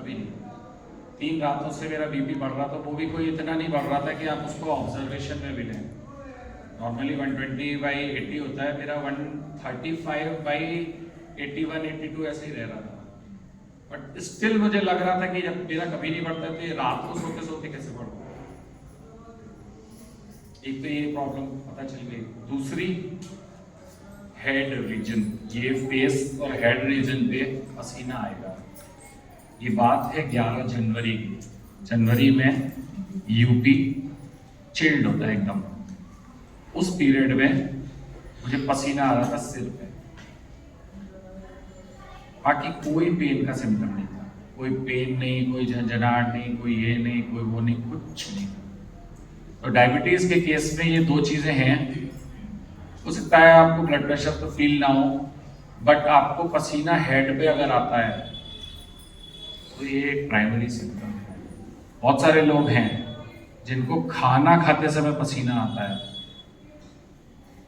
कभी नहीं। 3 रातों से मेरा बीपी बढ़ रहा था, वो भी कोई इतना नहीं बढ़ रहा था कि आप उसको ऑब्जर्वेशन में भी लें। नॉर्मली 120/80 होता है, मेरा 135/81-82 ऐसे ही रह रहा था। बट स्टिल मुझे लग रहा था कि जब मेरा कभी नहीं बढ़ता तो ये रात को सोते सोते कैसे बढ़ता। एक तो ये प्रॉब्लम पता चल गई। दूसरी, हेड रीजन, ये फेस और हेड रीजन पे पसीना आएगा। ये बात है 11 जनवरी की। जनवरी में यूपी चिल्ड होता है एकदम। उस पीरियड में मुझे पसीना आ रहा था सिर पे। बाकी कोई पेन का सिम्टम नहीं था, कोई पेन नहीं, कोई झंझनाहट नहीं, कोई ये नहीं, कोई वो नहीं, कुछ नहीं। तो डायबिटीज के केस में ये 2 चीजें हैं। हो सकता है आपको ब्लड प्रेशर तो फील ना हो, बट आपको पसीना हेड पे अगर आता है तो ये एक प्राइमरी सिम्टम है। बहुत सारे लोग हैं जिनको खाना खाते समय पसीना आता है।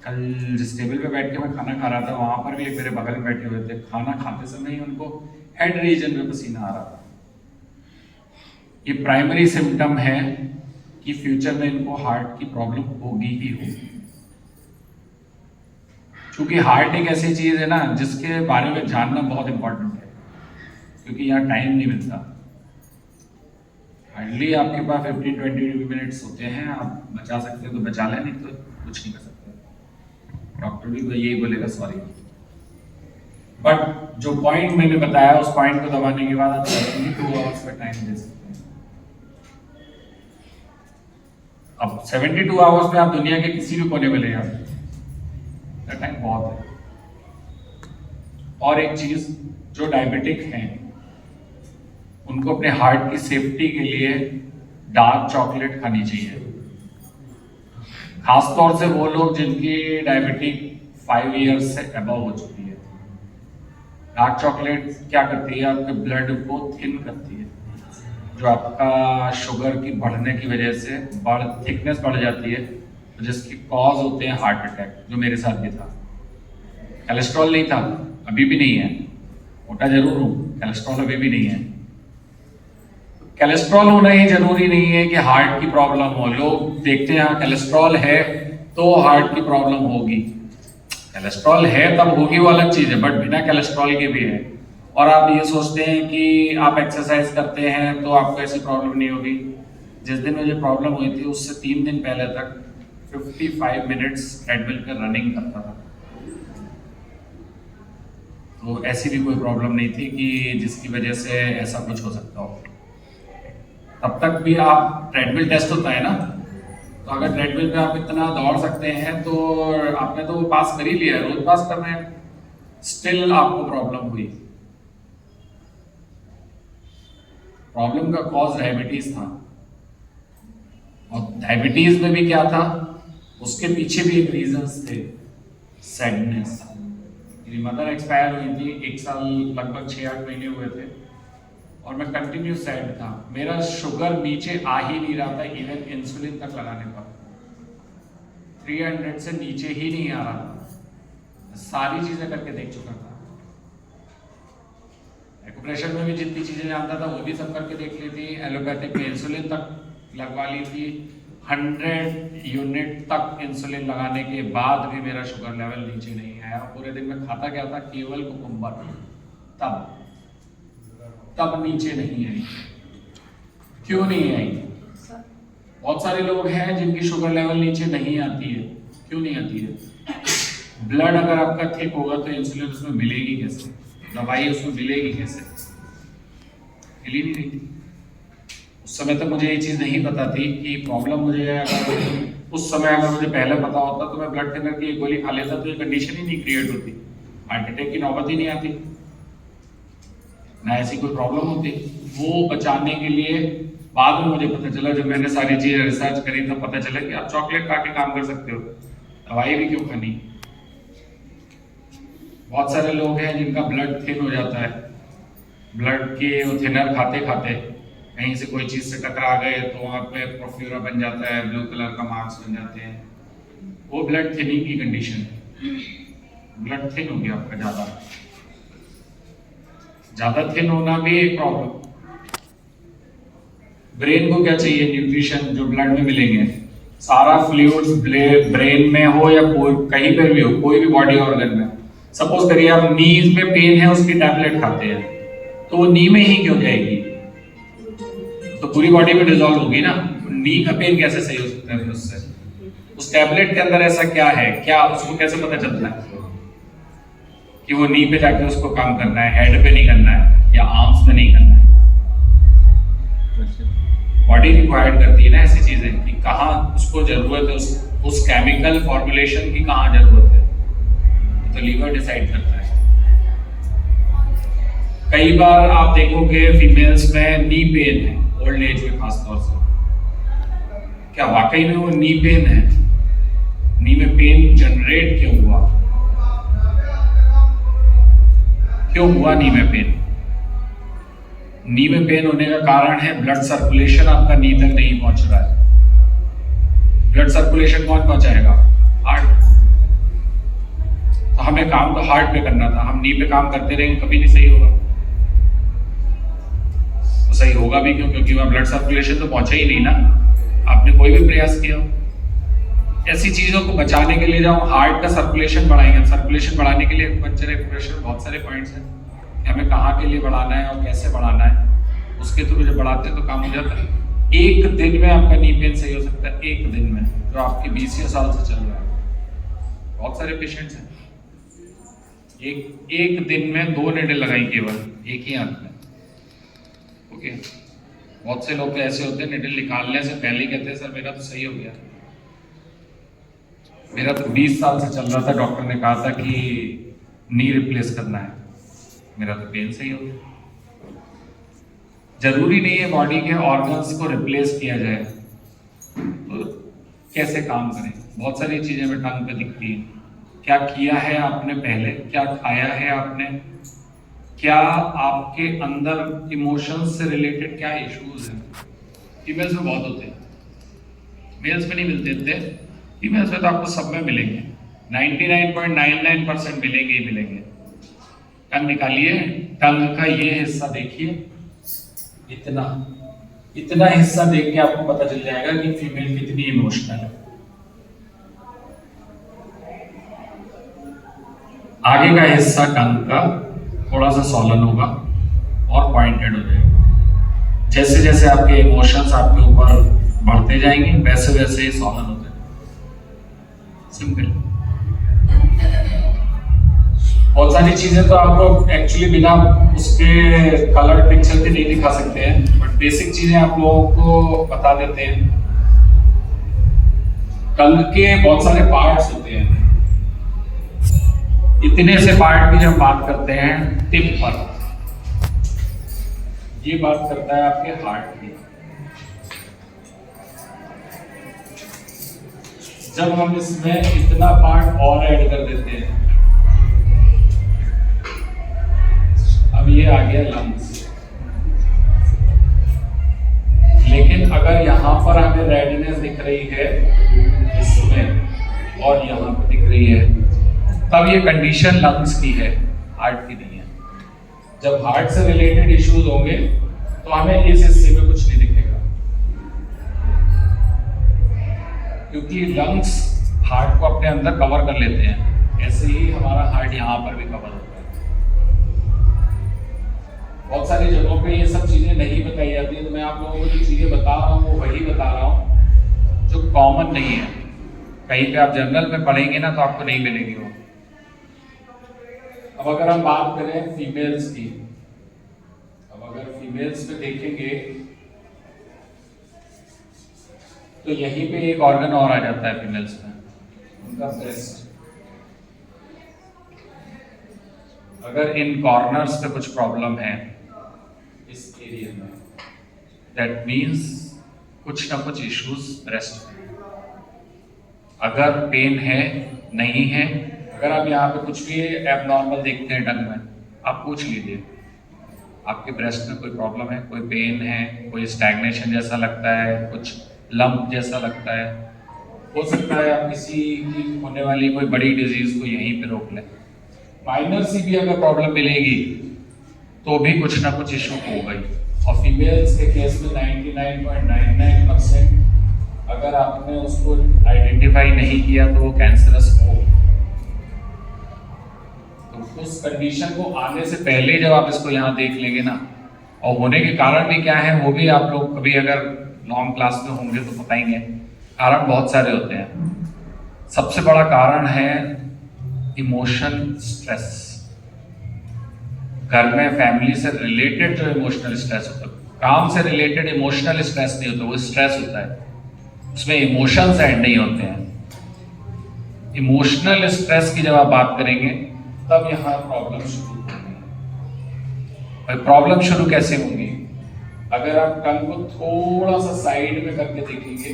कल जिस टेबल पे बैठ के मैं खाना खा रहा था, वहां पर भी एक मेरे बगल में बैठे हुए थे, खाना खाते समय ही उनको हेड रीजन में पसीना आ रहा था। ये प्राइमरी सिम्टम है कि फ्यूचर में इनको हार्ट की प्रॉब्लम होगी ही होगी। क्योंकि हार्ट एक ऐसी चीज है ना जिसके बारे में जानना बहुत इंपॉर्टेंट है, क्योंकि यहाँ टाइम नहीं मिलता। हार्डली आपके पास 15-20 मिनट्स होते हैं, आप बचा सकते हो तो बचा लें, नहीं तो कुछ नहीं कर सकते। डॉक्टर भी यही बोलेगा सॉरी। बट जो पॉइंट मैंने बताया, उस पॉइंट को दबाने के बाद आप 72 आवर्स का टाइम दे सकते हैं। अब 72 आवर्स में आप दुनिया के किसी भी कोने में ले जा सकते हैं, टाइम बहुत है। और एक चीज, जो डायबिटिक हैं उनको अपने हार्ट की सेफ्टी के लिए डार्क चॉकलेट खानी चाहिए। खासतौर से वो लोग जिनकी डायबिटिक 5 इयर्स से अबव हो चुकी है। डार्क चॉकलेट क्या करती है, आपके ब्लड को थिन करती है, जो आपका शुगर की बढ़ने की वजह से थिकनेस बढ़ जाती है, तो जिसकी कॉज होते हैं हार्ट अटैक, जो मेरे साथ भी था। कोलेस्ट्रॉल नहीं था, अभी भी नहीं है, मोटा जरूर हूं, कोलेस्ट्रॉल अभी भी नहीं है। कोलेस्ट्रॉल होना ही जरूरी नहीं है कि हार्ट की प्रॉब्लम हो। लोग देखते हैं कोलेस्ट्रॉल है तो हार्ट की प्रॉब्लम होगी। कोलेस्ट्रॉल है तब होगी वो अलग चीज है, बट बिना कोलेस्ट्रॉल के भी है। और आप ये सोचते हैं कि आप एक्सरसाइज करते हैं तो आपको ऐसी प्रॉब्लम नहीं होगी। जिस दिन मुझे प्रॉब्लम हुई थी उससे 3 दिन पहले तक 55 मिनट्स ट्रेडमिल पर रनिंग करता था। तो ऐसी भी कोई प्रॉब्लम नहीं थी कि जिसकी वजह से ऐसा कुछ हो सकता हो। तब तक भी आप, ट्रेडमिल टेस्ट होता है ना, तो अगर ट्रेडमिल पे आप इतना दौड़ सकते हैं तो आपने तो वो पास कर ही लिया है, रोज पास कर रहे हैं, स्टिल आपको प्रॉब्लम हुई। प्रॉब्लम का कॉज डायबिटीज था, और डायबिटीज में भी क्या था, उसके पीछे भी एक रीजंस थे, सैडनेस। मेरी मदर एक्सपायर हुई थी, 1 साल लगभग 6-8 महीने हुए थे, और मैं कंटिन्यू सैड था। मेरा शुगर नीचे आ ही नहीं रहा था, इवन इंसुलिन तक लगाने पर 300 से नीचे ही नहीं आ रहा था। सारी चीजें करके देख चुका था, एक्यूप्रेशर में भी जितनी चीजें जानता था वो भी सब करके देख ली थी, एलोपैथिक में इंसुलिन तक लगवा ली थी। 100 यूनिट तक इंसुलिन लगाने के बाद भी मेरा शुगर लेवल नीचे नहीं आया। पूरे दिन में खाता क्या था, केवल कुकुम्बर, तब नीचे नहीं आई। क्यों नहीं आई? बहुत सारे लोग हैं जिनकी शुगर लेवल नीचे नहीं आती है। क्यों नहीं आती है? ब्लड अगर आपका थिक होगा तो इंसुलिन उसमें मिलेगी कैसे, दवाई उसमें मिलेगी कैसे? मिल ही नहीं रही थी। उस समय तक मुझे ये चीज नहीं पता थी कि प्रॉब्लम मुझे, अगर उस समय अगर मुझे पहले पता होता तो मैं ब्लड थिनर की एक गोली खा लेता तो ये कंडीशन ही नहीं क्रिएट होती, हार्ट अटैक की नौबत ही नहीं आती, ना ऐसी कोई प्रॉब्लम होती। वो बचाने के लिए बाद में मुझे पता चला, जब मैंने सारी चीजें रिसर्च करी तब पता चला कि आप चॉकलेट खा के काम कर सकते हो, दवाई भी क्यों खानी। बहुत सारे लोग हैं जिनका ब्लड थिन हो जाता है, ब्लड के थिनर खाते खाते कहीं से कोई चीज से टकरा गए तो वहां पे प्रोफ्यूरा बन जाता है, ब्लू कलर का मार्क्स बन जाते हैं, वो ब्लड थिनिंग की कंडीशन है। ब्लड थिन हो गया आपका, ज्यादा थिन होना भी एक प्रॉब्लम। ब्रेन को क्या चाहिए? न्यूट्रिशन जो ब्लड में मिलेंगे, सारा फ्लूइड्स ब्रेन में हो या कहीं पर भी हो, कोई भी बॉडी ऑर्गन में। सपोज करिए आप नीज में पेन है, उसकी टैबलेट खाते हैं, तो वो नी में ही क्यों जाएगी? तो पूरी बॉडी में डिसॉल्व होगी ना। नी का पेन कैसे सही हो सकता है उससे? उस टैबलेट के अंदर ऐसा क्या है, क्या उसको कैसे पता चलता है कि वो नी पे जाके उसको काम करना है, हेड पे नहीं करना है या आर्म्स में नहीं करना है? बॉडी रिक्वायर्ड करती है ना ऐसी चीजें कि कहाँ उसको जरूरत है, उस केमिकल फॉर्मुलेशन की कहाँ जरूरत है, तो लीवर डिसाइड करता है। कई बार आप देखोगे फीमेल्स में नी पेन है, ओल्ड एज में खासतौर से। क्या वाकई में वो नी पेन है? नी में पेन जनरेट क्यों हुआ? क्यों हुआ नी में पेन? नी में पेन होने का कारण है ब्लड सर्कुलेशन आपका नी तक नहीं पहुंच रहा है। ब्लड सर्कुलेशन कौन पहुंचाएगा? हार्ट। तो हमें काम तो हार्ट पे करना था, हम नी पे काम करते रहेंगे, कभी नहीं सही होगा। तो सही होगा भी क्यों? क्योंकि वहां ब्लड सर्कुलेशन तो पहुंचा ही नहीं ना, आपने कोई भी प्रयास किया हो। ऐसी चीजों को बचाने के लिए जब हम हार्ट का सर्कुलेशन बढ़ाएंगे, सर्कुलेशन बढ़ाने के लिए प्रेशर बहुत सारे पॉइंट्स हैं, हमें कहाँ के लिए बढ़ाना है और कैसे बढ़ाना है, उसके थ्रू जब बढ़ाते हैं तो काम हो जाता है। एक दिन में आपका नी पेन सही हो सकता है, एक दिन में, जो आपके 20 साल से चल रहा है। बहुत सारे पेशेंट्स हैं, एक दिन में 2 नीडल लगाई केवल एक ही आंख में। ओके, बहुत से लोग ऐसे होते हैं नीडल निकालने से पहले ही कहते हैं सर मेरा तो सही हो गया, मेरा तो 20 साल से चल रहा था, डॉक्टर ने कहा था कि नी रिप्लेस करना है, मेरा तो पेन सही हो गया। जरूरी नहीं है बॉडी के ऑर्गन्स को रिप्लेस किया जाए, तो कैसे काम करें? बहुत सारी चीजें में टंग पे दिखती हैं। क्या किया है आपने पहले, क्या खाया है आपने, क्या आपके अंदर इमोशंस से रिलेटेड क्या इश्यूज हैं? फीमेल्स में बहुत होते हैं, मेल्स में नहीं मिलते थे। फीमेल्स में तो आपको सब में मिलेंगे, 99.99% मिलेंगे ही मिलेंगे। टंग निकालिए, टंग का ये हिस्सा देखिए, इतना हिस्सा देख के आपको पता चल जाएगा कि फीमेल कितनी इमोशनल है। आगे का हिस्सा टंग का थोड़ा सा सॉलन होगा और पॉइंटेड हो जाएगा। जैसे जैसे आपके इमोशंस आपके ऊपर बढ़ते जाएंगे वैसे वैसे सॉलन होते हैं। सिंपल। बहुत सारी चीजें तो आपको एक्चुअली बिना उसके कलर पिक्चर के नहीं दिखा सकते हैं, बट बेसिक चीजें आप लोगों को बता देते हैं। टंग के बहुत सारे पार्ट्स होते हैं, इतने से पार्ट की जब बात करते हैं टिप पर, ये बात करता है आपके हार्ट की। जब हम इसमें इतना पार्ट और ऐड कर देते हैं, अब ये आ गया लंग्स। लेकिन अगर यहां पर हमें रेडनेस दिख रही है इसमें और यहां पर दिख रही है, तब ये कंडीशन लंग्स की है, हार्ट की नहीं है। जब हार्ट से रिलेटेड इश्यूज होंगे तो हमें इस हिस्से में कुछ नहीं दिखेगा, क्योंकि लंग्स हार्ट को अपने अंदर कवर कर लेते हैं। ऐसे ही हमारा हार्ट यहाँ पर भी कवर होता है। बहुत सारी जगहों पे ये सब चीजें नहीं बताई जाती है, तो मैं आप लोगों को जो चीजें बता रहा हूँ वो वही बता रहा हूँ जो कॉमन नहीं है। कहीं पे आप जर्नल में पढ़ेंगे ना तो आपको नहीं मिलेगी वो। अब अगर हम बात करें फीमेल्स की, अब अगर फीमेल्स पे देखेंगे तो यहीं पे एक ऑर्गन और आ जाता है फीमेल्स में, उनका ब्रेस्ट। अगर इन कॉर्नर्स पे कुछ प्रॉब्लम है इस एरिया में, दैट मीन्स कुछ ना कुछ इश्यूज ब्रेस्ट में। अगर पेन है नहीं है, अगर आप यहाँ पे कुछ भी एबनॉर्मल देखते हैं टंग में, आप पूछ लीजिए आपके ब्रेस्ट में कोई प्रॉब्लम है, कोई पेन है, कोई स्टैग्नेशन जैसा लगता है, कुछ लंप जैसा लगता है। हो सकता है आप किसी की होने वाली कोई बड़ी डिजीज को यहीं पे रोक लें। माइनर सी भी अगर प्रॉब्लम मिलेगी तो भी कुछ ना कुछ इशू होगा ही। और फीमेल्स के केस में 99.99% अगर आपने उसको आइडेंटिफाई नहीं किया तो वो कैंसरस हो। तो उस कंडीशन को आने से पहले जब आप इसको यहाँ देख लेंगे ना, और होने के कारण भी क्या है वो भी आप लोग कभी अगर लॉन्ग क्लास में होंगे तो बताएंगे। कारण बहुत सारे होते हैं। सबसे बड़ा कारण है इमोशन स्ट्रेस। घर में फैमिली से रिलेटेड जो इमोशनल स्ट्रेस होता है, काम से रिलेटेड इमोशनल स्ट्रेस नहीं होता, वो स्ट्रेस होता है, उसमें इमोशंस ऐड नहीं होते हैं। इमोशनल स्ट्रेस की जब आप बात करेंगे तब यहाँ प्रॉब्लम शुरू होगी। और प्रॉब्लम शुरू कैसे होगी? अगर आप टंग को थोड़ा सा साइड में करके देखेंगे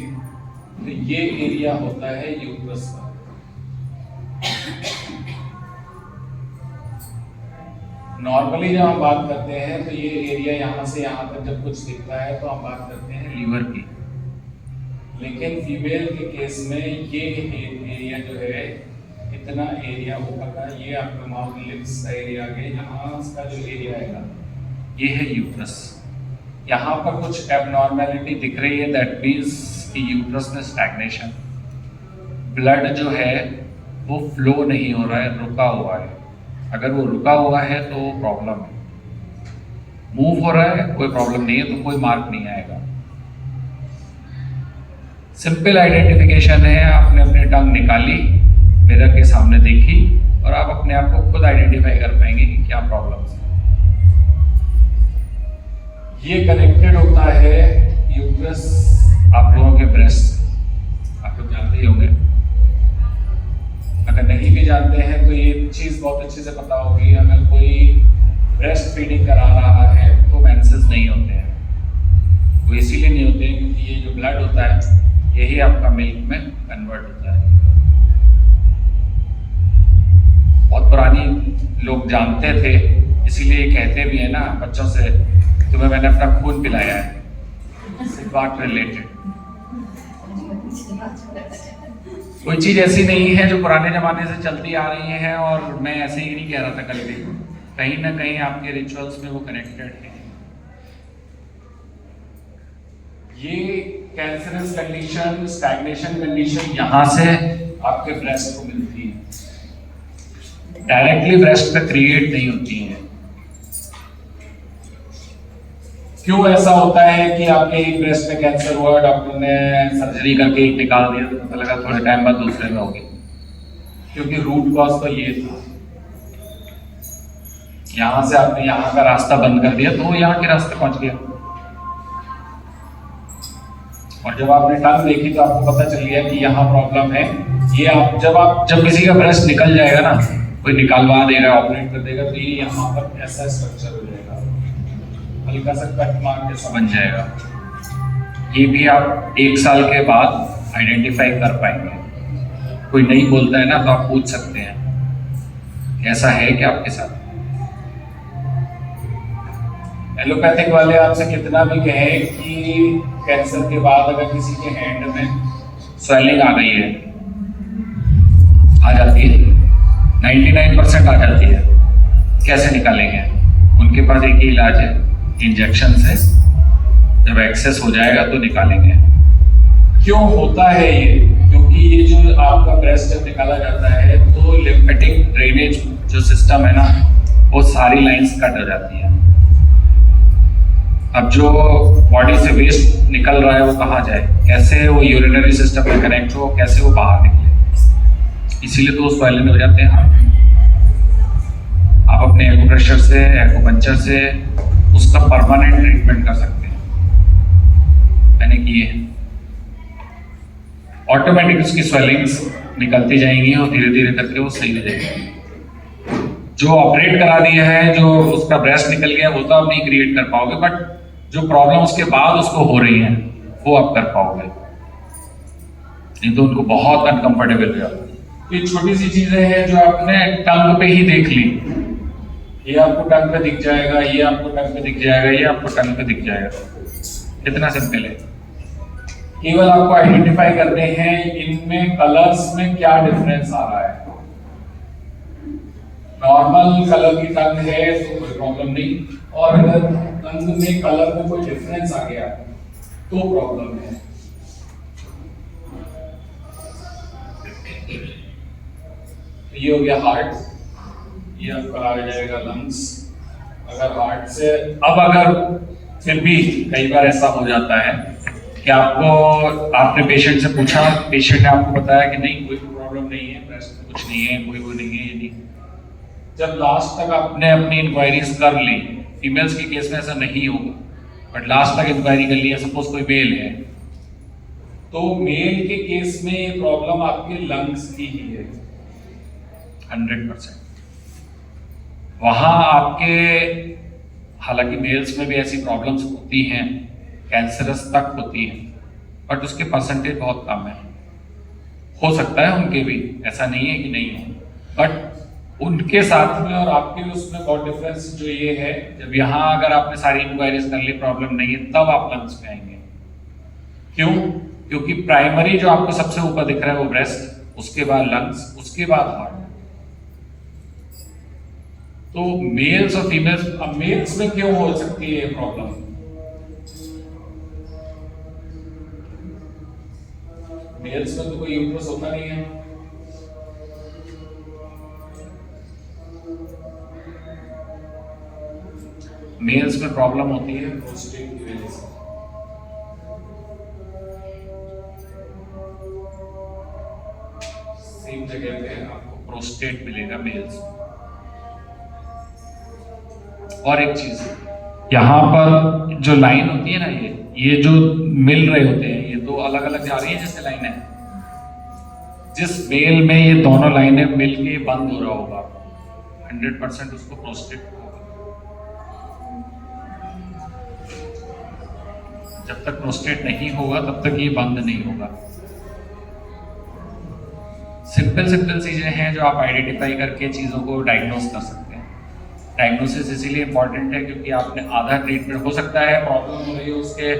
तो ये एरिया होता है यूट्रस का। नॉर्मली जब हम बात करते हैं तो ये एरिया यहाँ से यहाँ तक जब कुछ दिखता है तो हम बात करते हैं लीवर की। लेकिन फीमेल के केस में ये एरिया जो है, इतना एरिया ऊपर का, ये आपका माउथ लिप्स का एरिया आ गया, यहाँ का जो एरिया आएगा ये है यूट्रस। यहाँ पर कुछ एबनॉर्मेलिटी दिख रही है, दैट मीन्स कि यूट्रस में स्टैग्नेशन, ब्लड जो है वो फ्लो नहीं हो रहा है, रुका हुआ है। अगर वो रुका हुआ है तो प्रॉब्लम है। मूव हो रहा है कोई प्रॉब्लम नहीं है, तो कोई मार्क नहीं आएगा। सिंपल आइडेंटिफिकेशन है, आपने अपनी टंग निकाली, मिरर के सामने देखी, और आप अपने आप को खुद आइडेंटिफाई कर पाएंगे कि क्या प्रॉब्लम है। ये कनेक्टेड होता है यूट्रस आप लोगों के ब्रेस्ट, आप लोग जानते ही होंगे। अगर नहीं भी जानते हैं तो ये चीज़ बहुत अच्छे से पता होगी, अगर कोई ब्रेस्ट फीडिंग करा रहा है तो मेंसेस नहीं होते हैं। वो इसीलिए नहीं होते हैं क्योंकि ये जो ब्लड होता है यही आपका मिल्क में कन्वर्ट होता है। बहुत पुरानी लोग जानते थे, इसीलिए कहते भी है ना बच्चों से, तुम्हें मैंने अपना खून पिलाया है, बात रिलेटेड। कोई चीज ऐसी नहीं है जो पुराने जमाने से चलती आ रही है, और मैं ऐसे ही नहीं कह रहा था कल भी, कहीं ना कहीं आपके रिचुअल्स में वो कनेक्टेड है। ये कैंसरस कंडीशन, स्टैग्नेशन कंडीशन यहाँ से आपके ब्रेस्ट को मिलती है, डायरेक्टली ब्रेस्ट पे क्रिएट नहीं होती है। क्यों ऐसा होता है कि आपके एक ब्रेस्ट में कैंसर हुआ, डॉक्टर ने सर्जरी करके एक निकाल दिया तो पता लगा थोड़े टाइम बाद दूसरे में होगी? क्योंकि रूट कॉज तो ये था, यहां से आपने यहाँ का रास्ता बंद कर दिया तो वो यहाँ के रास्ते पहुंच गया। और जब आपने टंग देखी तो आपको पता चल गया कि यहाँ प्रॉब्लम है। ये आप जब किसी का ब्रेस्ट निकल जाएगा ना, कोई निकालवा देगा, ऑपरेट कर देगा, तो ये यहाँ पर ऐसा स्ट्रक्चर हो जाएगा, हल्का सा कट मार के बन जाएगा। ये भी आप 1 साल के बाद आइडेंटिफाई कर पाएंगे। कोई नहीं बोलता है ना तो आप पूछ सकते हैं ऐसा है कि आपके साथ। एलोपैथिक वाले आपसे कितना भी कहें कि कैंसर के बाद अगर किसी के हैंड में स्वेलिंग आ गई है, आ जाती है, 99% आ जाती है, कैसे निकालेंगे? उनके पास एक ही इलाज है, इंजेक्शन से। जब एक्सेस हो जाएगा तो निकालेंगे। क्यों होता है ये? क्योंकि ये जो आपका ब्रेस्ट जब निकाला जाता है तो लिम्फेटिक ड्रेनेज जो सिस्टम है ना, वो सारी लाइंस कट हो जाती है। अब जो बॉडी से वेस्ट निकल रहा है वो कहाँ जाए? कैसे वो यूरिनरी सिस्टम में कनेक्ट हो, कैसे वो बाहर निकले? इसीलिए तो स्वेलिंग हो जाते हैं। आप अपने एक्यूप्रेशर से, एक्यूपंक्चर से उसका परमानेंट ट्रीटमेंट कर सकते हैं, मैंने किए हैं। ऑटोमेटिक उसकी स्वेलिंग्स निकलती जाएंगी और धीरे धीरे करके वो सही हो जाएगी। जो ऑपरेट करा दिया है, जो उसका ब्रेस्ट निकल गया, वो तो आप नहीं क्रिएट कर पाओगे, बट जो प्रॉब्लम उसके बाद उसको हो रही है वो आप कर पाओगे, नहीं तो उनको बहुत अनकंफर्टेबल हो जाता है। ये छोटी सी चीजें हैं जो आपने टंग पे ही देख ली। ये आपको टंग पे दिख जाएगा, ये आपको टंग पे दिख जाएगा, ये आपको टंग पे दिख जाएगा। कितना सिंपल है। केवल आपको आइडेंटिफाई करते हैं इनमें कलर्स में क्या डिफरेंस आ रहा है। नॉर्मल कलर की टंग है तो कोई प्रॉब्लम नहीं, और अगर टंग में कलर में कोई डिफरेंस आ गया तो प्रॉब्लम है। ये हो गया हार्ट, ये आपका आ जाएगा लंग्स। अगर हार्ट से अब अगर फिर भी कई बार ऐसा हो जाता है कि आपने पेशेंट से पूछा, पेशेंट ने आपको बताया कि नहीं कोई प्रॉब्लम नहीं है, ब्रेस्ट में कुछ नहीं है, कोई वो नहीं है, ये नहीं। जब लास्ट तक आपने अपनी इंक्वायरीज कर ली, फीमेल्स के केस में ऐसा नहीं होगा, बट लास्ट तक इंक्वायरी कर लिया, सपोज कोई मेल है, तो मेल के केस में ये प्रॉब्लम आपके लंग्स की ही है 100%। वहां आपके, हालांकि मेल्स में भी ऐसी प्रॉब्लम्स होती हैं, कैंसरस तक होती हैं, बट उसके परसेंटेज बहुत कम है। हो सकता है उनके भी, ऐसा नहीं है कि नहीं है, बट उनके साथ में और आपके में उसमें बहुत डिफरेंस जो ये है, जब यहाँ अगर आपने सारी इंक्वायरीज कर ली, प्रॉब्लम नहीं है, तब आप लंग्स में आएंगे। क्यों? क्योंकि प्राइमरी जो आपको सबसे ऊपर दिख रहा है वो ब्रेस्ट, उसके बाद लंग्स, उसके बाद हार्ट। तो मेल्स और फीमेल्स, अब मेल्स में क्यों हो सकती है प्रॉब्लम? मेल्स में तो कोई यूट्रस होता नहीं है, मेल्स में प्रॉब्लम होती है प्रोस्टेट की वजह से। सेम जगह पे आपको प्रोस्टेट मिलेगा मेल्स। और एक चीज, यहाँ पर जो लाइन होती है ना, ये जो मिल रहे होते हैं, ये दो अलग अलग जा रही है जैसे लाइन है। जिस मेल में ये दोनों लाइनें मिलके बंद हो रहा होगा, 100% उसको प्रोस्टेट होगा। जब तक प्रोस्टेट नहीं होगा तब तक ये बंद नहीं होगा। सिंपल चीजें हैं जो आप आइडेंटिफाई करके चीजों को डायग्नोस कर सकते हैं। डायग्नोसिस इसीलिए इंपॉर्टेंट है क्योंकि आपने आधा ट्रीटमेंट, हो सकता है प्रॉब्लम हो रही है उसके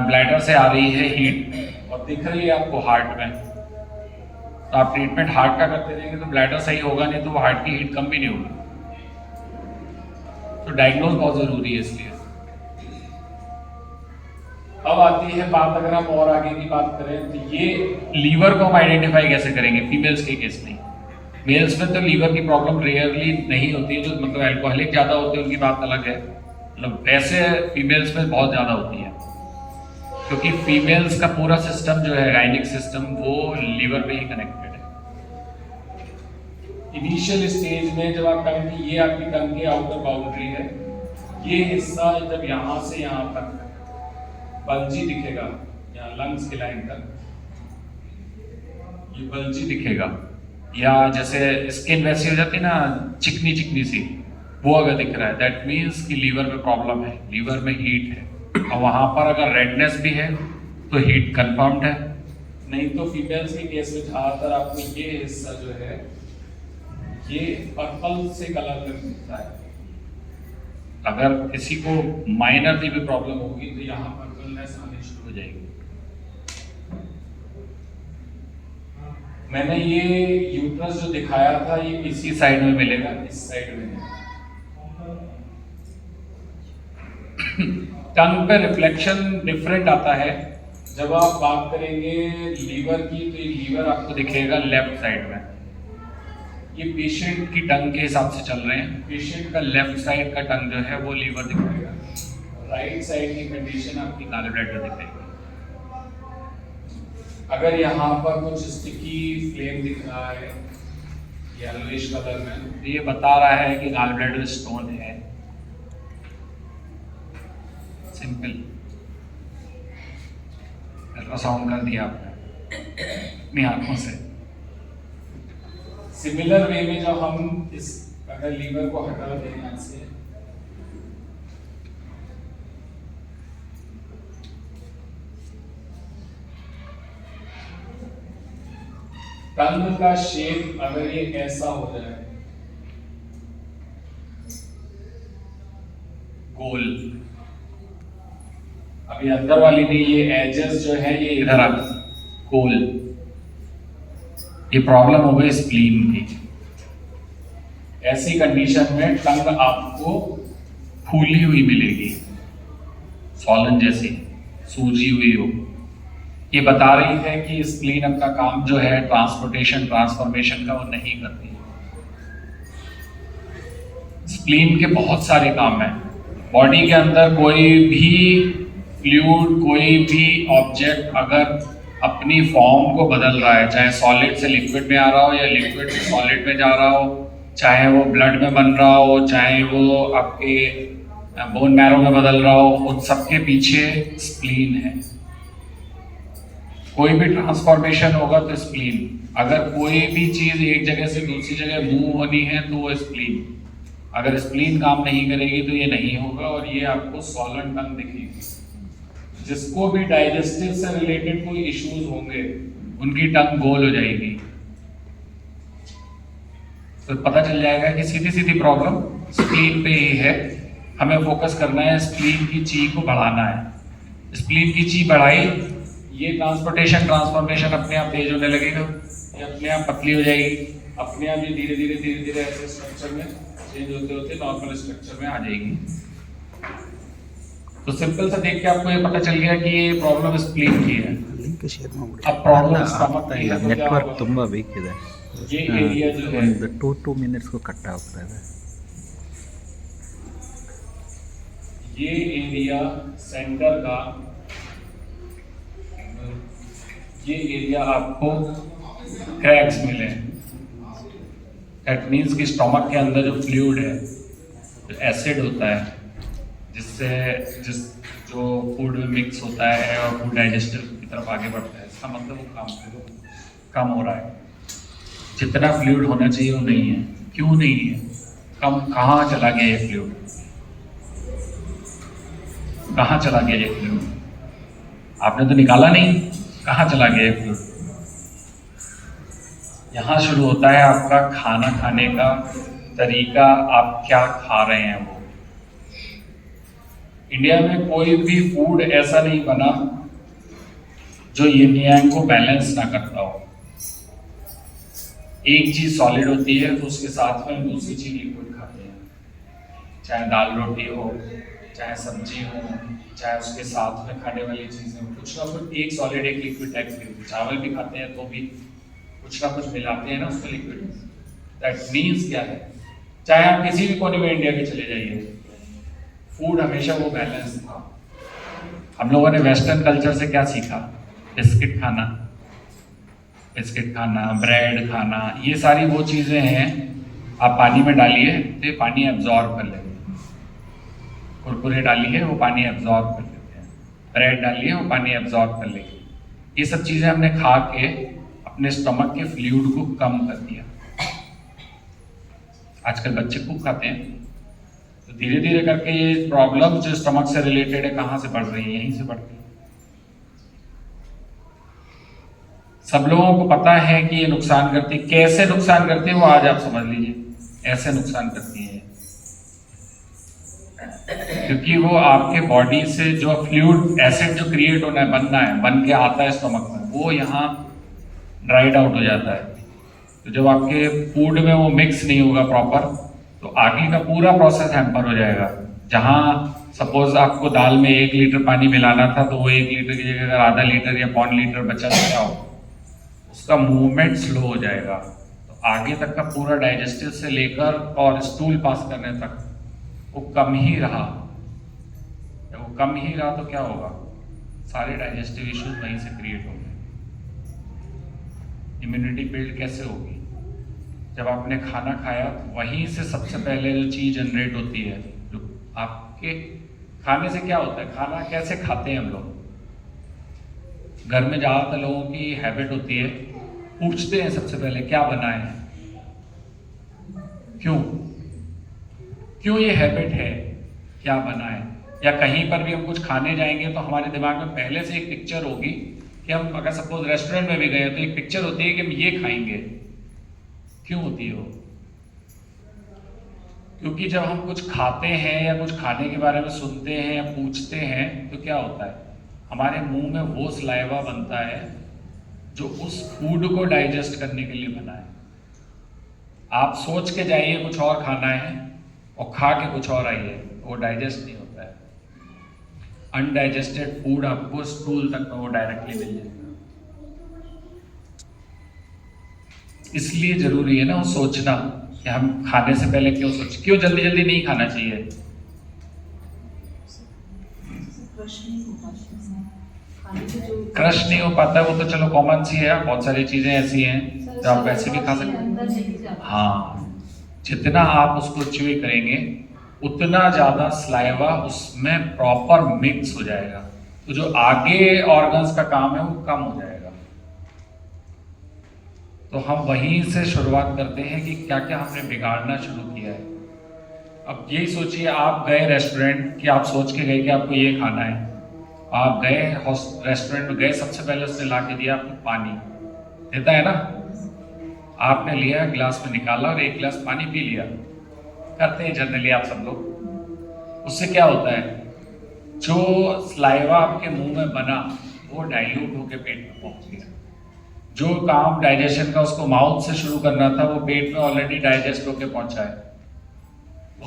ब्लैडर से आ रही है हीट और दिख रही है आपको हार्ट में, तो आप ट्रीटमेंट हार्ट का करते रहेंगे तो ब्लैडर सही होगा नहीं, तो वो हार्ट की हीट कम भी नहीं होगी। तो डायग्नोस बहुत जरूरी है इसलिए। अब आती है बात, अगर हम और आगे की बात करें तो ये लीवर को हम आइडेंटिफाई कैसे करेंगे फीमेल्स के केस में। मेल्स में तो लीवर की प्रॉब्लम रेयरली नहीं होती है, जो मतलब अल्कोहलिक ज़्यादा होते हैं उनकी बात अलग है, मतलब वैसे फीमेल्स में बहुत ज़्यादा होती है, क्योंकि फीमेल्स का पूरा सिस्टम जो है गायनिक सिस्टम वो लीवर पे ही कनेक्टेड है। इनिशियल स्टेज में जब आप टंग की, ये आपकी टंग की आउटर बाउंड्री है, ये हिस्सा जब यहाँ से यहाँ तक बल्जी दिखेगा, यहाँ लंग्स की लाइन तक ये बल्जी दिखेगा, या जैसे स्किन वैसी हो जाती है ना चिकनी चिकनी सी, वो अगर दिख रहा है दैट मीन्स कि लीवर में प्रॉब्लम है, लीवर में हीट है। और वहां पर अगर रेडनेस भी है तो हीट कंफर्म्ड है। नहीं तो फीमेल्स के केस में ज्यादातर आपको ये हिस्सा जो है ये पर्पल से कलर में दिखता है। अगर किसी को माइनर भी प्रॉब्लम होगी तो यहाँ पर्पलनेस आनी शुरू हो जाएगी। मैंने ये यूट्रस जो दिखाया था ये इसी साइड में मिलेगा, इस साइड में नहीं। टंग पे रिफ्लेक्शन डिफरेंट आता है। जब आप बात करेंगे लीवर की तो ये लीवर आपको दिखेगा लेफ्ट साइड में। ये पेशेंट की टंग के हिसाब से चल रहे हैं, पेशेंट का लेफ्ट साइड का टंग जो है वो लीवर दिखाएगा, राइट साइड की कंडीशन आपकी गॉल ब्लैडर दिखाएगी। अगर यहाँ पर कुछ स्टिकी फ्लेम दिख रहा है येलोइश कलर में, तो ये बता रहा है कि गॉल ब्लैडर स्टोन है। सिंपल अल्ट्रासाउंड कर दिया आपने अपनी आंखों से। सिमिलर वे में जब हम इस अगर लीवर को हटा दें यहाँ से, टंग का शेप अगर ये ऐसा हो जाए गोल, अभी अंदर वाली नहीं, ये एजेस जो है ये इधर आ गोल, ये प्रॉब्लम हो गई स्प्लीन की। ऐसी कंडीशन में टंग आपको फूली हुई मिलेगी, सॉलन जैसी सूजी हुई हो। ये बता रही है कि स्प्लीन अपना काम जो है ट्रांसपोर्टेशन ट्रांसफॉर्मेशन का वो नहीं करती। स्प्लीन के बहुत सारे काम हैं। बॉडी के अंदर कोई भी फ्लूइड, कोई भी ऑब्जेक्ट अगर अपनी फॉर्म को बदल रहा है, चाहे सॉलिड से लिक्विड में आ रहा हो या लिक्विड से सॉलिड में जा रहा हो, चाहे वो ब्लड में बन रहा हो, चाहे वो आपके बोन मैरो में बदल रहा हो, उन सबके पीछे स्प्लीन है। कोई भी ट्रांसफॉर्मेशन होगा तो स्प्लीन, अगर कोई भी चीज एक जगह से दूसरी जगह मूव होनी है तो वो स्प्लीन, अगर स्प्लीन काम नहीं करेगी तो ये नहीं होगा और ये आपको सॉलन टंग दिखेगी। जिसको भी डाइजेस्टिव से रिलेटेड कोई इश्यूज होंगे उनकी टंग गोल हो जाएगी, तो पता चल जाएगा कि सीधी सीधी प्रॉब्लम स्प्लीन पे ही है। हमें फोकस करना है, स्प्लीन की ची को बढ़ाना है। स्प्लीन की ची बढ़ाई, ये ट्रांसपोर्टेशन ट्रांसफॉर्मेशन अपने आप तेज होने लगेगा, ये अपने आप पतली हो जाएगी, अपने आप ये धीरे धीरे ऐसे स्ट्रक्चर में चेंज होते होते नॉर्मल स्ट्रक्चर में आ जाएगी। तो सिंपल सा देख के आपको ये पता चल गया कि ये प्रॉब्लम स्प्लीन की है। अब प्रॉब्लम स्टमक की है। नेटवर्क ತುಂಬಾ ವೀಕ್ ಇದೆ, ये एरिया जो है ಒಂದು 2 ಮಿನಿಟ್ಸ್ को ಕಟ್ ಆಗ್ತಾ ಇದೆ। ये एरिया सेंटर का, ये एरिया आपको क्रैक्स मिले, दैट मीन्स कि स्टमक के अंदर जो फ्लूइड है, जो एसिड होता है, जिस जो फूड में मिक्स होता है और फूड डाइजेस्टर की तरफ आगे बढ़ता है, इसका मतलब वो कम हो रहा है। जितना फ्लूइड होना चाहिए वो नहीं है। क्यों नहीं है? कम कहाँ चला गया ये फ्लूइड? कहाँ चला गया ये फ्लूइड? आपने तो निकाला नहीं, कहाँ चला गया ये फ्लूइड? यहाँ शुरू होता है आपका खाना खाने का तरीका, आप क्या खा रहे हैं वो। इंडिया में कोई भी फूड ऐसा नहीं बना जो यिन यांग को बैलेंस ना करता हो। एक चीज सॉलिड होती है तो उसके साथ में दूसरी चीज लिक्विड खाते हैं, चाहे दाल रोटी हो, चाहे सब्जी हो, चाहे उसके साथ में खाने वाली चीजें हो, कुछ ना कुछ एक सॉलिड एक लिक्विड टाइप की होती है। चावल भी खाते हैं तो भी कुछ ना कुछ मिलाते हैं ना उसमें लिक्विड। दैट मीन्स क्या है, चाहे आप किसी भी कोने में इंडिया के चले जाइए, फूड हमेशा वो बैलेंस था। हम लोगों ने वेस्टर्न कल्चर से क्या सीखा? बिस्किट खाना, ब्रेड खाना, ये सारी वो चीजें हैं आप पानी में डालिए तो ये पानी एब्जॉर्ब कर लेते हैं। कुरकुरे डालिए वो पानी एब्जॉर्ब कर लेते हैं, ब्रेड डालिए वो पानी एब्जॉर्ब कर लेंगे। ये सब चीजें हमने खा के अपने स्टमक के फ्लूइड को कम कर दिया। आजकल बच्चे खूब खाते हैं, तो धीरे धीरे करके ये प्रॉब्लम जो स्टमक से रिलेटेड है कहाँ से बढ़ रही है? यहीं से बढ़ रही है। सब लोगों को पता है कि ये नुकसान करती है। कैसे नुकसान करती है वो आज आप समझ लीजिए। ऐसे नुकसान करती है क्योंकि वो आपके बॉडी से जो फ्लूइड एसिड जो क्रिएट होना है, बनना है, बन के आता है स्टमक में, वो यहाँ ड्राइड आउट हो जाता है। तो जब आपके फूड में वो मिक्स नहीं होगा प्रॉपर, तो आगे का पूरा प्रोसेस हैम्पर हो जाएगा। जहाँ सपोज आपको दाल में 1 लीटर पानी मिलाना था, तो वो 1 लीटर की जगह अगर आधा लीटर या 1.5 लीटर बचा गया हो, उसका मूवमेंट स्लो हो जाएगा। तो आगे तक का पूरा डाइजेस्टिव से लेकर और स्टूल पास करने तक वो कम ही रहा। जब वो कम ही रहा तो क्या होगा? सारे डाइजेस्टिव इश्यूज वहीं से क्रिएट होंगे। इम्यूनिटी बिल्ड कैसे होगी? जब आपने खाना खाया वहीं से सबसे पहले जो चीज जनरेट होती है, जो आपके खाने से क्या होता है, खाना कैसे खाते हैं हम लोग? घर में ज़्यादातर लोगों की हैबिट होती है, पूछते हैं सबसे पहले क्या बनाए हैं। क्यों ये हैबिट है क्या बनाए? या कहीं पर भी हम कुछ खाने जाएंगे तो हमारे दिमाग में पहले से एक पिक्चर होगी कि हम अगर सपोज रेस्टोरेंट में भी गए तो एक पिक्चर होती है कि हम ये खाएंगे। क्यों होती है वो? क्योंकि जब हम कुछ खाते हैं या कुछ खाने के बारे में सुनते हैं या पूछते हैं तो क्या होता है, हमारे मुंह में वो सलाइवा बनता है जो उस फूड को डाइजेस्ट करने के लिए बना है। आप सोच के जाइए कुछ और खाना है और खा के कुछ और आइए, वो डाइजेस्ट नहीं होता है। अनडाइजेस्टेड फूड आपको स्टूल तक में वो डायरेक्टली मिल जाएगा। इसलिए जरूरी है ना वो सोचना कि हम खाने से पहले क्यों जल्दी जल्दी नहीं खाना चाहिए। क्रश नहीं हो पाता, वो तो चलो कॉमन सी है, बहुत सारी चीजें ऐसी हैं जो आप वैसे भी खा सकते हैं। हाँ, जितना आप उसको च्यूई करेंगे उतना ज्यादा स्लाइवा उसमें प्रॉपर मिक्स हो जाएगा, तो जो आगे ऑर्गन्स का काम है वो कम हो जाएगा। तो हम वहीं से शुरुआत करते हैं कि क्या क्या हमने बिगाड़ना शुरू किया है। अब यही सोचिए, आप गए रेस्टोरेंट कि आप सोच के गए कि आपको ये खाना है, आप गए रेस्टोरेंट में गए, सबसे पहले उसने ला के दिया आपको पानी, देता है ना, आपने लिया गिलास में निकाला और एक गिलास पानी पी लिया, करते हैं जनरली आप सब लोग। उससे क्या होता है, जो स्लाइवा आपके मुंह में बना वो डाइल्यूट होके पेट में पहुंच गया। जो काम डाइजेशन का उसको माउथ से शुरू करना था वो पेट में ऑलरेडी डाइजेस्ट होके पहुंचा है।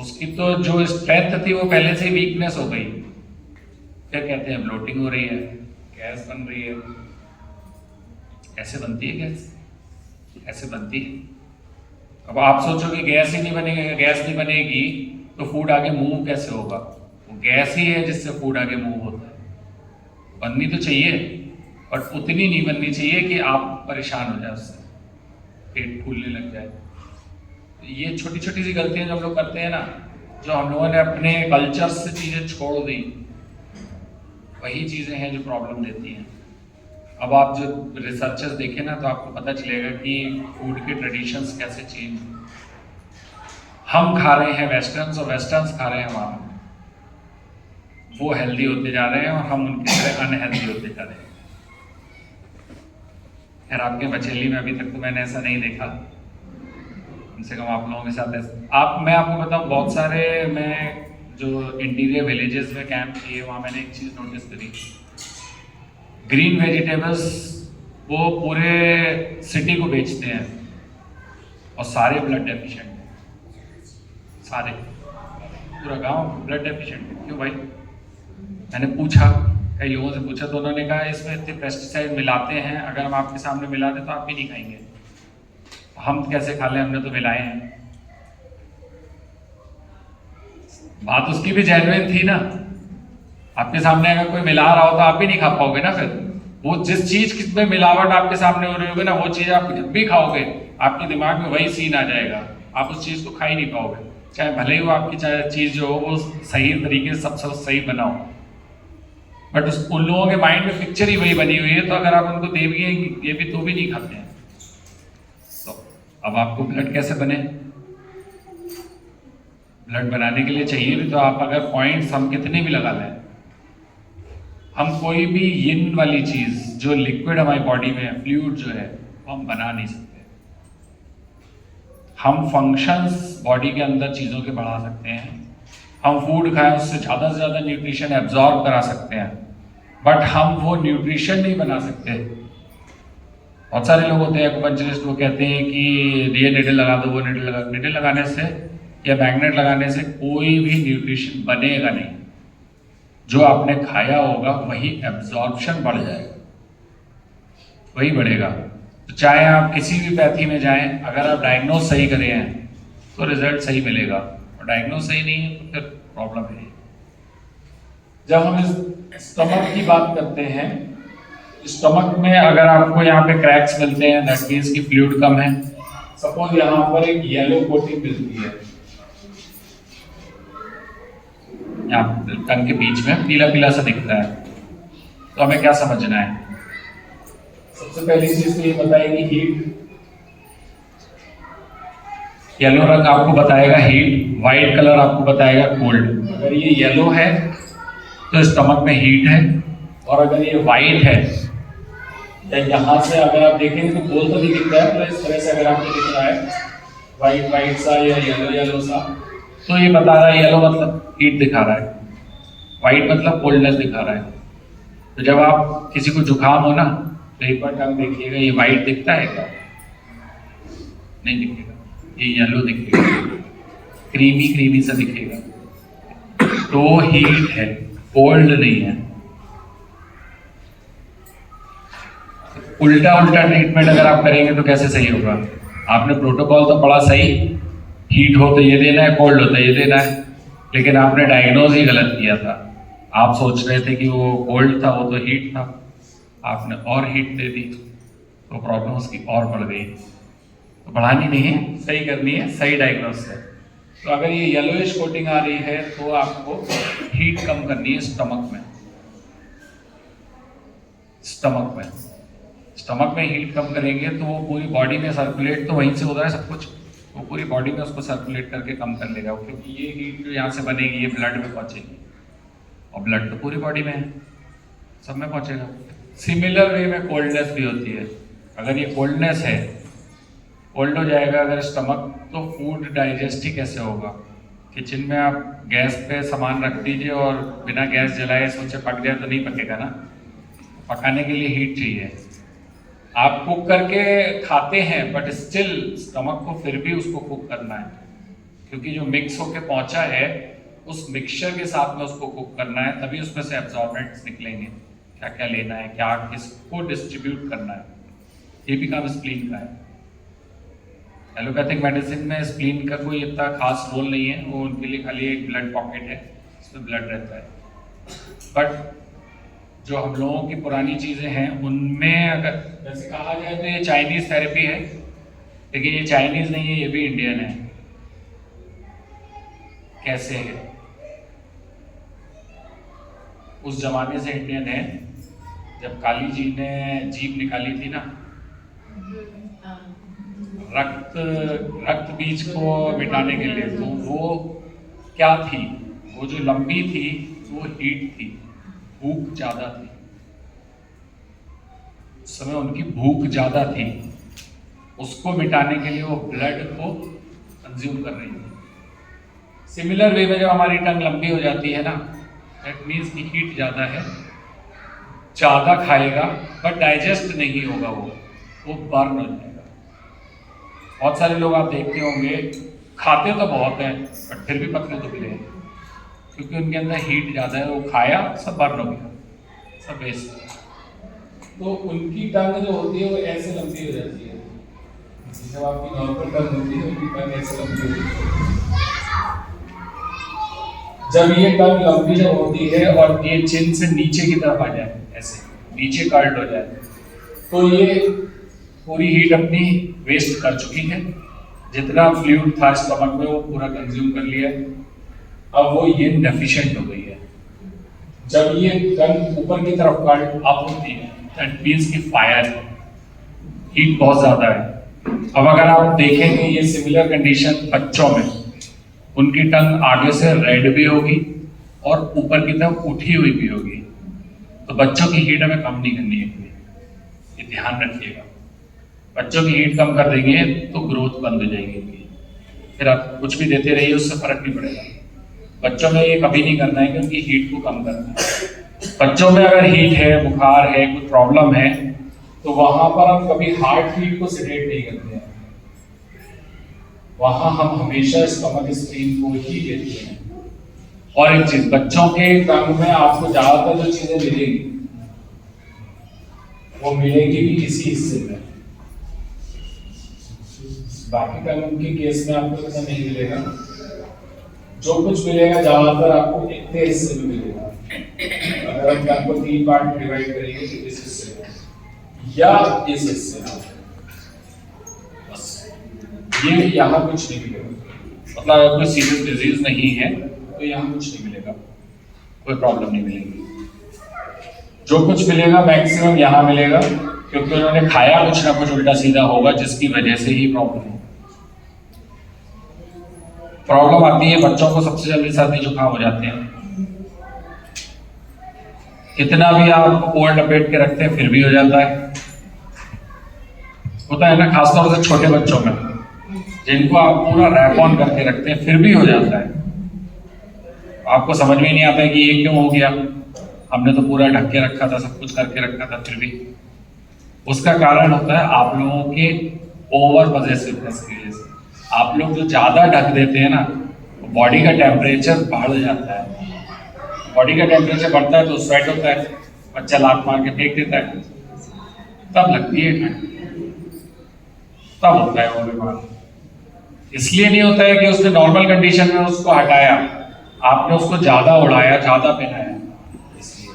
उसकी तो जो स्ट्रेंथ थी वो पहले से वीकनेस हो गई। क्या कहते हैं, ब्लोटिंग हो रही है, गैस बन रही है। ऐसे बनती है गैस, ऐसे बनती है। अब आप सोचो कि गैस ही नहीं बनेगी, गैस नहीं बनेगी तो फूड आगे मूव कैसे होगा। वो गैस ही है जिससे फूड आगे मूव होता है। बननी तो चाहिए बट उतनी नहीं बननी चाहिए कि आप परेशान हो जाए, उससे पेट फूलने लग जाए। ये छोटी छोटी सी गलतियां जो हम लोग करते हैं ना, जो हम लोगों ने अपने कल्चर से चीजें छोड़ दी, वही चीजें हैं जो प्रॉब्लम देती हैं। अब आप जो रिसर्चेस देखें ना तो आपको पता चलेगा कि फूड के ट्रेडिशंस कैसे चेंज। हम खा रहे हैं वेस्टर्न्स और वेस्टर्न्स खा रहे हैं हमारा, वो हेल्दी होते जा रहे हैं और हम उनकी तरह अनहेल्दी होते जा रहे हैं। खैर आपके बचेली में अभी तक तो मैंने ऐसा नहीं देखा, कम से कम आप लोगों के साथ ऐसा। मैं आपको बताऊं, बहुत सारे मैं जो इंटीरियर विलेजेस में कैंप किए वहाँ मैंने एक चीज़ नोटिस करी, ग्रीन वेजिटेबल्स वो पूरे सिटी को बेचते हैं और सारे ब्लड डेफिशिएंट हैं, सारे, पूरा गांव ब्लड डेफिशिएंट है। क्यों भाई? मैंने पूछा, कई लोगों से पूछा तो उन्होंने कहा इसमें इतने पेस्टिसाइड मिलाते हैं, अगर हम आपके सामने मिला दें तो आप भी नहीं खाएंगे। हम कैसे खा लें, हमने तो मिलाए हैं। बात उसकी भी जेन्युइन थी ना, आपके सामने अगर कोई मिला रहा हो तो आप भी नहीं खा पाओगे ना। फिर वो जिस चीज में मिलावट आपके सामने हो रही होगी ना, वो चीज आप जब भी खाओगे आपके दिमाग में वही सीन आ जाएगा, आप उस चीज को खा ही नहीं पाओगे, चाहे भले ही वो आपकी चाहे चीज जो हो वो सही तरीके से सब सही बनाओ, बट उन लोगों के माइंड में पिक्चर ही वही बनी हुई है। तो अगर आप उनको दे भी ये भी तो भी नहीं खाते हैं। तो अब आपको ब्लड कैसे बने? ब्लड बनाने के लिए चाहिए भी तो आप अगर पॉइंट्स हम कितने भी लगा लें, हम कोई भी यिन वाली चीज जो लिक्विड हमारी बॉडी में है, फ्लूइड जो है, वो हम बना नहीं सकते। हम फंक्शंस बॉडी के अंदर चीजों के बढ़ा सकते हैं, हम फूड खाएं उससे ज़्यादा से ज़्यादा न्यूट्रिशन एब्जॉर्ब करा सकते हैं, बट हम वो न्यूट्रिशन नहीं बना सकते। बहुत सारे लोग होते हैं एक्यूपंक्चरिस्ट, वो कहते हैं कि ये निडल लगा दो, वो निडल लगाने से या मैग्नेट लगाने से कोई भी न्यूट्रिशन बनेगा नहीं। जो आपने खाया होगा वही एब्जॉर्प्शन बढ़ जाएगा, वही बढ़ेगा। तो चाहे आप किसी भी पैथी में जाएं, अगर आप डायग्नोज सही करे हैं तो रिजल्ट सही मिलेगा, और डायग्नोज सही नहीं है तो फिर प्रॉब्लम है। जब हम इस स्टमक की बात करते हैं, स्टमक में अगर आपको यहाँ पे क्रैक्स मिलते हैं, दैट मींस की फ्लूइड कम है। सपोज यहाँ पर एक येलो कोटिंग मिलती है, यहाँ टंग के बीच में पीला पीला सा दिखता है, तो हमें क्या समझना है? सबसे पहली चीज तो ये बताएगी हीट। येलो रंग आपको बताएगा हीट, व्हाइट कलर आपको बताएगा कोल्ड। अगर ये येलो है तो स्टमक में हीट है, और अगर ये व्हाइट है या यहाँ से अगर आप देखेंगे तो गोल तो नहीं दिख रहा है, तो इस तरह से अगर आपको दिख रहा है व्हाइट व्हाइट सा या येलो येलो सा, तो ये बता रहा है येलो मतलब हीट दिखा रहा है, व्हाइट मतलब कोल्डनेस दिखा रहा है। तो जब आप किसी को जुकाम हो ना तो एक बार टंग देखिएगा, ये व्हाइट दिखता है क्या? नहीं दिखेगा, ये येलो दिखेगा, क्रीमी क्रीमी सा दिखेगा। तो हीट है, कोल्ड नहीं है। उल्टा उल्टा ट्रीटमेंट अगर आप करेंगे तो कैसे सही होगा? आपने प्रोटोकॉल तो पढ़ा सही, हीट हो तो ये देना है, कोल्ड हो तो ये देना है, लेकिन आपने डायग्नोज ही गलत किया था। आप सोच रहे थे कि वो कोल्ड था, वो तो हीट था, आपने और हीट दे दी तो प्रॉब्लम उसकी और बढ़ गई। तो बढ़ानी नहीं है, सही करनी है, सही डायग्नोज है। तो अगर ये येलोइश कोटिंग आ रही है तो आपको हीट कम करनी है स्टमक में। स्टमक में हीट कम करेंगे तो वो पूरी बॉडी में सर्कुलेट, तो वहीं से होता है सब कुछ, वो पूरी बॉडी में उसको सर्कुलेट करके कम कर लेगा, क्योंकि ये हीट जो यहाँ से बनेगी ये ब्लड में पहुँचेगी, और ब्लड तो पूरी बॉडी में है, सब में पहुँचेगा। सिमिलर वे में कोल्डनेस भी होती है। अगर ये कोल्डनेस है, कोल्ड हो जाएगा अगर स्टमक, तो फूड डाइजेस्ट ही कैसे होगा? किचन में आप गैस पे सामान रख दीजिए और बिना गैस जलाए सोचे पक जाए तो नहीं पकेगा ना, पकाने के लिए हीट चाहिए। आप कुक करके खाते हैं बट स्टिल स्टमक को फिर भी उसको कुक करना है, क्योंकि जो मिक्स होके पहुंचा है उस मिक्सचर के साथ में उसको कुक करना है, तभी उसमें से एब्जॉर्बेंट्स निकलेंगे, क्या क्या लेना है, क्या किसको डिस्ट्रीब्यूट करना है। ये भी काम स्प्लीन का है। एलोपैथिक मेडिसिन में स्प्लीन का कोई इतना खास रोल नहीं है, वो उनके लिए खाली एक ब्लड पॉकेट है, इसमें ब्लड रहता है। बट जो हम लोगों की पुरानी चीज़ें हैं उनमें अगर वैसे कहा जाए तो ये चाइनीज़ थेरेपी है, लेकिन ये चाइनीज़ नहीं है, ये भी इंडियन है। कैसे है? उस जमाने से इंडियन है, जब काली जी ने जीभ निकाली थी ना, रक्त बीज को मिटाने के लिए, तो वो क्या थी? वो जो लंबी थी वो हीट थी, भूख ज्यादा थी, उस समय उनकी भूख ज्यादा थी, उसको मिटाने के लिए वो ब्लड को कंज्यूम कर रही थी। सिमिलर वे में जब हमारी टंग लंबी हो जाती है ना, दैट मीन्स की हीट ज्यादा है, ज्यादा खाएगा बट डाइजेस्ट नहीं होगा, वो बर्न हो जाएगा। बहुत सारे लोग आप देखते होंगे खाते तो बहुत है बट फिर भी पतले दुबले हैं, क्योंकि उनके अंदर हीट ज़्यादा है, वो खाया सब बर्न हो गया, सब वेस्ट। तो उनकी टंग जो होती है वो ऐसे लंबी हो जाती है, जब आपकी नॉर्मल टंग होती है उनकी टंग ऐसे लंबी होती है। जब ये टंग लंबी जब होती है और ये चिन से नीचे की तरफ आ जाए, ऐसे नीचे कर्ल्ड हो जाए, तो ये पूरी हीट अपनी वेस्ट कर चुकी है, जितना फ्लूइड था स्टमक में वो पूरा कंज्यूम कर लिया, अब वो ये डेफिशिएंट हो गई है। जब ये टंग ऊपर की तरफ कर्ल्ड अप होती है, दैट मींस की फायर, हीट बहुत ज्यादा है। अब अगर आप देखेंगे ये सिमिलर कंडीशन बच्चों में, उनकी टंग आगे से रेड भी होगी और ऊपर की तरफ उठी हुई भी होगी, तो बच्चों की हीट हमें कम नहीं करनी है, ये ध्यान रखिएगा। बच्चों की हीट कम कर देंगे तो ग्रोथ बंद हो जाएगी उनकी, फिर आप कुछ भी देते रहिए उससे फर्क नहीं पड़ेगा। बच्चों में ये कभी नहीं करना है कि उनकी हीट को कम करना है। बच्चों में अगर हीट है, बुखार है, कुछ प्रॉब्लम है, तो वहां पर हम कभी हार्ट हीट को सिलेक्ट नहीं करते हैं, वहां हम हमेशा स्टमक स्प्लीन को ही देते हैं। और एक चीज, बच्चों के टंग में आपको ज्यादातर जो चीजें मिलेंगी वो मिलेगी भी इसी हिस्से में, बाकी टंग के केस में आपको ऐसा नहीं मिलेगा। जो कुछ मिलेगा ज्यादातर आपको इतने हिस्से में मिलेगा। अगर हम आपको 3 पार्ट डिवाइड करेंगे तो इस हिस्से में या इस हिस्से में, बस ये यहाँ कुछ नहीं मिलेगा। मतलब अगर कोई सीरियस डिजीज नहीं है तो यहाँ कुछ नहीं मिलेगा, कोई प्रॉब्लम नहीं मिलेगी। जो कुछ मिलेगा मैक्सिमम यहाँ मिलेगा, क्योंकि उन्होंने खाया कुछ ना कुछ उल्टा सीधा होगा जिसकी वजह से ही प्रॉब्लम आती है। बच्चों को सबसे जल्दी सर्दी जुकाम हो जाते हैं, कितना भी आप कोल्ड लपेट के रखते हैं फिर भी हो जाता है, होता है ना, खासतौर से छोटे बच्चों में, जिनको आप पूरा रैप ऑन करके रखते हैं फिर भी हो जाता है। आपको समझ में नहीं आता है कि ये क्यों हो गया, हमने तो पूरा ढक के रखा था, सब कुछ करके रखा था, फिर भी। उसका कारण होता है आप लोगों के ओवर पॉजेसिवनेस की वजह से। आप लोग जो ज्यादा ढक देते हैं ना, बॉडी का टेम्परेचर बढ़ जाता है, बॉडी का टेम्परेचर बढ़ता है तो स्वेट होता है, बच्चा लात मार के फेंक देता है, तब लगती है ठंड, तब होता है वो बीमार। इसलिए नहीं होता है कि उसने नॉर्मल कंडीशन में उसको हटाया, आपने उसको ज्यादा उड़ाया, ज्यादा पहनाया, इसलिए।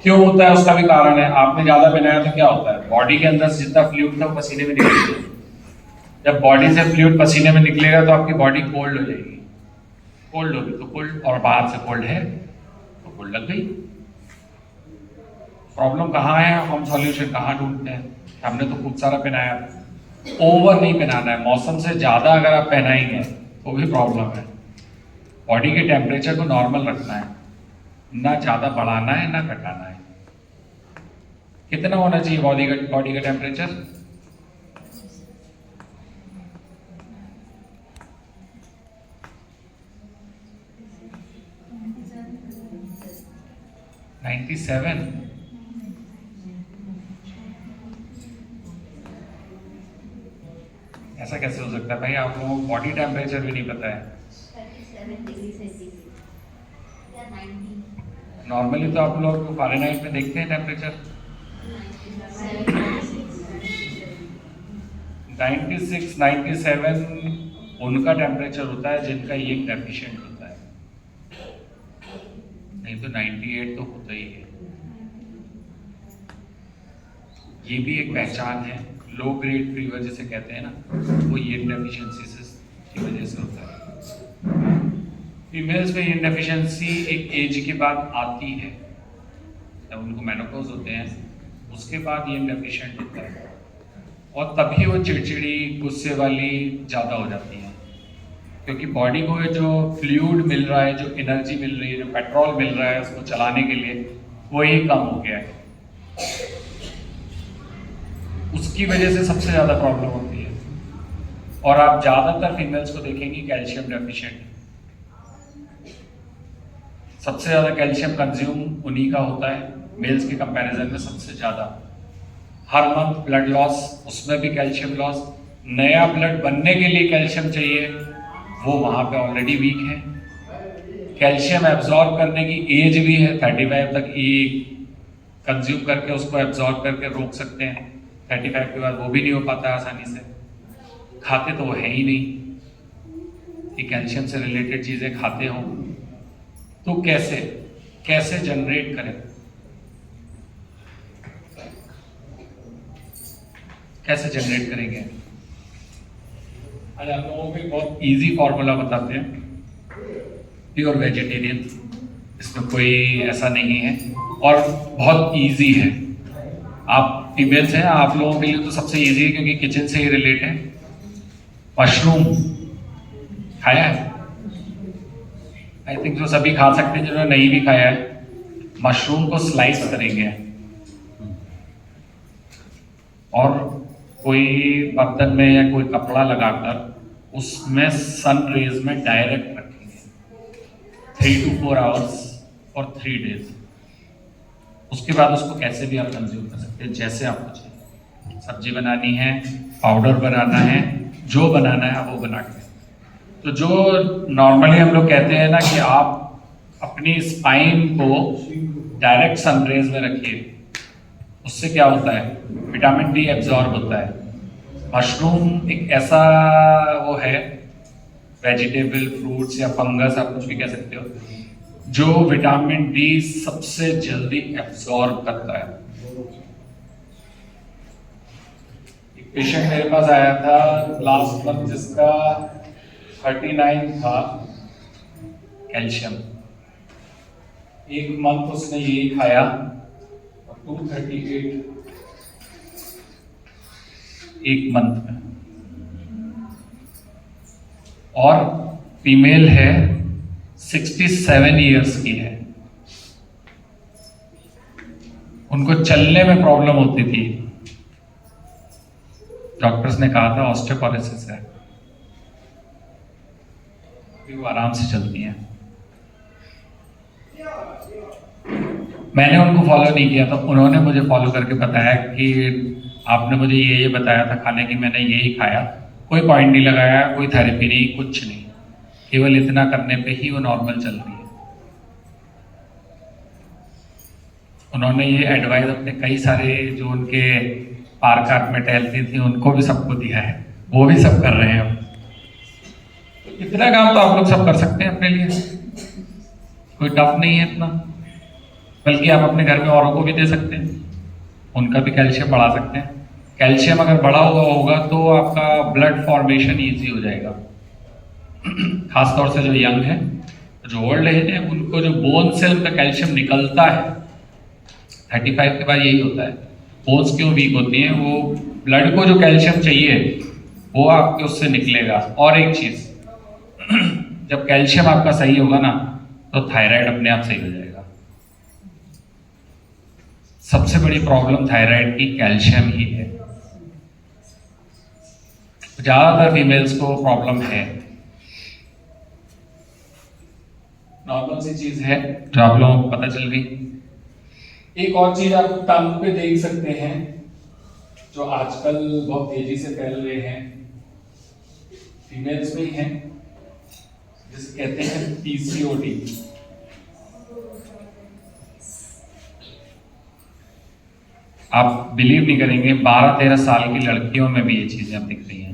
क्यों होता है उसका भी कारण है। आपने ज्यादा पहनाया तो क्या होता है, बॉडी के अंदर से जितना फ्लूइड था वो पसीने में निकलेगा। जब बॉडी से फ्लूइड पसीने में निकलेगा तो आपकी बॉडी कोल्ड हो जाएगी, कोल्ड होगी तो कोल्ड, और बाहर से कोल्ड है तो कोल्ड लग गई। प्रॉब्लम कहाँ है, हम सॉल्यूशन कहाँ ढूंढते हैं। हमने तो खूब सारा पहनाया, ओवर नहीं पहनाना है। मौसम से ज्यादा अगर आप पहनाएंगे तो भी प्रॉब्लम है। बॉडी के टेम्परेचर को नॉर्मल रखना है, ना ज्यादा बढ़ाना है ना घटाना है। कितना होना चाहिए बॉडी का टेम्परेचर? $97। ऐसा कैसे हो सकता है भाई, आप लोगों को बॉडी टेम्परेचर भी नहीं पता है। नॉर्मली तो आप लोग फ़ारेनहाइट में देखते हैं टेम्परेचर 96, 97 उनका टेम्परेचर होता है जिनका ये डेफिशिएंट होता है, नहीं तो 98 तो होता ही है। ये भी एक पहचान है, लो ग्रेड फीवर जिसे कहते हैं ना, वो ये डेफिशिएंसी की वजह से होता है। फीमेल्स में ये डेफिशिएंसी एक एज के बाद आती है, जब उनको मेनोपॉज होते हैं उसके बाद ये डेफिशिएंट होता है, और तभी वो चिड़चिड़ी, गुस्से वाली ज़्यादा हो जाती हैं, क्योंकि बॉडी को जो फ्लूइड मिल रहा है, जो एनर्जी मिल रही है, जो पेट्रोल मिल रहा है उसको चलाने के लिए, वो ही कम हो गया है। उसकी वजह से सबसे ज़्यादा प्रॉब्लम होती है। और आप ज़्यादातर फीमेल्स को देखेंगे कैल्शियम डेफिशिएंट, सबसे ज़्यादा कैल्शियम कंज्यूम उन्हीं का होता है, मेल्स के कंपैरिजन में सबसे ज़्यादा। हर मंथ ब्लड लॉस, उसमें भी कैल्शियम लॉस। नया ब्लड बनने के लिए कैल्शियम चाहिए, वो वहाँ पे ऑलरेडी वीक है। कैल्शियम एब्जॉर्ब करने की एज भी है 35 तक, ये कंज्यूम करके उसको एब्जॉर्ब करके रोक सकते हैं। 35 के बाद वो भी नहीं हो पाता आसानी से, खाते तो वो है ही नहीं कि कैल्शियम से रिलेटेड चीज़ें खाते हों। तो कैसे जनरेट करें, कैसे जनरेट करेंगे? आज आप लोगों को एक बहुत इजी फॉर्मूला बताते हैं, प्योर वेजिटेरियन, इसमें कोई ऐसा नहीं है और बहुत इजी है। आप फीमेल्स हैं, आप लोगों के लिए तो सबसे इजी है क्योंकि किचन से ही रिलेट है। मशरूम खाया है? आई थिंक जो सभी खा सकते हैं, जिन्होंने नहीं भी खाया है। मशरूम को स्लाइस करेंगे और कोई बर्तन में या कोई कपड़ा लगाकर उसमें सन रेज में डायरेक्ट रखेंगे 3 to 4 आवर्स और 3 डेज। उसके बाद उसको कैसे भी आप कंज्यूम कर सकते हैं, जैसे आपको चाहिए। सब्जी बनानी है, पाउडर बनाना है, जो बनाना है आप वो बना के। तो जो नॉर्मली हम लोग कहते हैं ना कि आप अपनी स्पाइन को डायरेक्ट सनरेज में रखिए, उससे क्या होता है, विटामिन डी एब्जॉर्ब होता है। मशरूम एक ऐसा वो है, वेजिटेबल, फ्रूट्स या फंगस, आप कुछ भी कह सकते हो, जो विटामिन डी सबसे जल्दी एब्जॉर्ब करता है। एक पेशेंट मेरे पास आया था लास्ट मंथ, जिसका 39 था कैल्शियम। एक मंथ उसने यही खाया और 238 एक मंथ में। और फीमेल है, 67 इयर्स की है, उनको चलने में प्रॉब्लम होती थी। डॉक्टर्स ने कहा था ऑस्टियोपोरोसिस है, वो आराम से चलती हैं। मैंने उनको फॉलो नहीं किया, तो उन्होंने मुझे फॉलो करके बताया कि आपने मुझे ये बताया था खाने की, मैंने यही खाया, कोई पॉइंट नहीं लगाया, कोई थेरेपी नहीं, कुछ नहीं, केवल इतना करने पे ही वो नॉर्मल चल रही है। उन्होंने ये एडवाइस अपने कई सारे जो उनके पार्क आर्क में टहलती थी उनको भी सबको दिया है, वो भी सब कर रहे हैं अब। इतना काम तो आप लोग सब कर सकते हैं अपने लिए, कोई टफ नहीं है इतना। बल्कि आप अपने घर में औरों को भी दे सकते हैं, उनका भी कैल्शियम बढ़ा सकते हैं। कैल्शियम अगर बढ़ा हुआ होगा तो आपका ब्लड फॉर्मेशन ईजी हो जाएगा। खासतौर से जो यंग है, जो ओल्ड एज है, उनको जो बोन से उनका कैल्शियम निकलता है 35 के बाद यही होता है। बोन्स क्यों वीक होती हैं, वो ब्लड को जो कैल्शियम चाहिए वो आपके उससे निकलेगा। और एक चीज, जब कैल्शियम आपका सही होगा ना तो थायराइड अपने आप सही हो जाएगा। सबसे बड़ी प्रॉब्लम थायराइड की कैल्शियम ही है। ज्यादातर फीमेल्स को प्रॉब्लम है। नॉर्मल सी चीज है जो आप लोगों को पता चल गई। एक और चीज आप टंग पे देख सकते हैं जो आजकल बहुत तेजी से फैल रहे हैं, फीमेल्स में ही है, जिसे कहते हैं पीसीओडी। आप बिलीव नहीं करेंगे, 12-13 साल की लड़कियों में भी ये चीजें अब दिख रही हैं।